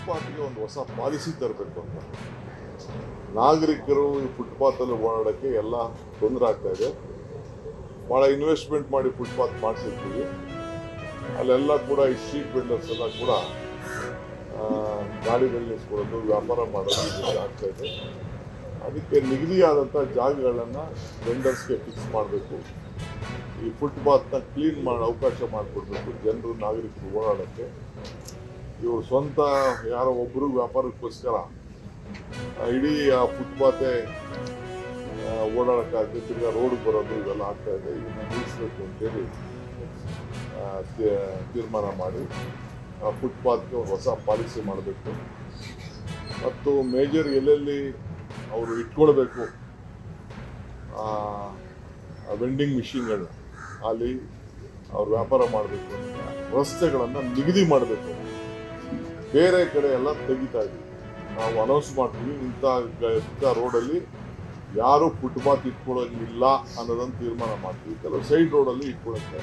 ಫುಟ್ಪಾತ್ಗೆ ಒಂದು ಹೊಸ ಪಾಲಿಸಿ ತರಬೇಕು ಅಂತ. ನಾಗರಿಕರು ಈ ಫುಟ್ಪಾತಲ್ಲಿ ಓಡಾಡೋಕ್ಕೆ ಎಲ್ಲ ತೊಂದರೆ ಆಗ್ತಾ ಇದೆ. ಭಾಳ ಇನ್ವೆಸ್ಟ್ಮೆಂಟ್ ಮಾಡಿ ಫುಟ್ಪಾತ್ ಮಾಡಿಸಿರ್ತೀವಿ, ಅಲ್ಲೆಲ್ಲ ಕೂಡ ಈ ಸ್ಟ್ರೀಟ್ ವೆಂಡರ್ಸ್ ಎಲ್ಲ ಕೂಡ ಗಾಡಿಗಳು ನಿಲ್ಲಿಸ್ಕೊಳ್ಳೋದು, ವ್ಯಾಪಾರ ಮಾಡೋದು ಆಗ್ತಾ ಇದೆ. ಅದಕ್ಕೆ ನಿಗದಿಯಾದಂಥ ಜಾಗಗಳನ್ನು ವೆಂಡರ್ಸ್ಗೆ ಫಿಕ್ಸ್ ಮಾಡಬೇಕು. ಈ ಫುಟ್ಪಾತ್ನ ಕ್ಲೀನ್ ಮಾಡಿ ಅವಕಾಶ ಮಾಡಿಕೊಡ್ಬೇಕು ಜನರು, ನಾಗರಿಕರು ಓಡಾಡೋಕ್ಕೆ. ಇವರು ಸ್ವಂತ ಯಾರೋ ಒಬ್ಬರು ವ್ಯಾಪಾರಕ್ಕೋಸ್ಕರ ಇಡೀ ಆ ಫುಟ್ಪಾತೆ ಓಡಾಡೋಕ್ಕಾಗದೆ ತಿರ್ಗಾ ರೋಡ್ಗೆ ಬರೋದು ಇವೆಲ್ಲ ಆಗ್ತಾ ಇದೆ. ಇದನ್ನು ನಿಲ್ಲಿಸಬೇಕು ಅಂತೇಳಿ ತೀರ್ಮಾನ ಮಾಡಿ ಆ ಫುಟ್ಪಾತ್ಗೆ ಒಂದು ಹೊಸ ಪಾಲಿಸಿ ಮಾಡಬೇಕು. ಮತ್ತು ಮೇಜರ್ ಎಲ್ಲೆಲ್ಲಿ ಅವರು ಇಟ್ಕೊಳ್ಬೇಕು ವೆಂಡಿಂಗ್ ಮಿಷಿನ್ಗಳು, ಅಲ್ಲಿ ಅವ್ರು ವ್ಯಾಪಾರ ಮಾಡಬೇಕು ಅಂತ ರಸ್ತೆಗಳನ್ನು ನಿಗದಿ ಮಾಡಬೇಕು. ಬೇರೆ ಕಡೆ ಎಲ್ಲ ತೆಗಿತಾ ಇದ್ವಿ, ನಾವು ಅನೌನ್ಸ್ ಮಾಡ್ತೀವಿ ಇಂಥ ರೋಡಲ್ಲಿ ಯಾರು ಫುಟ್ಪಾತ್ ಇಟ್ಕೊಳ್ಳೋಂಗಿಲ್ಲ ಅನ್ನೋದನ್ನು ತೀರ್ಮಾನ ಮಾಡ್ತೀವಿ. ಕೆಲವು ಸೈಡ್ ರೋಡಲ್ಲಿ ಇಟ್ಕೊಳುತ್ತೆ.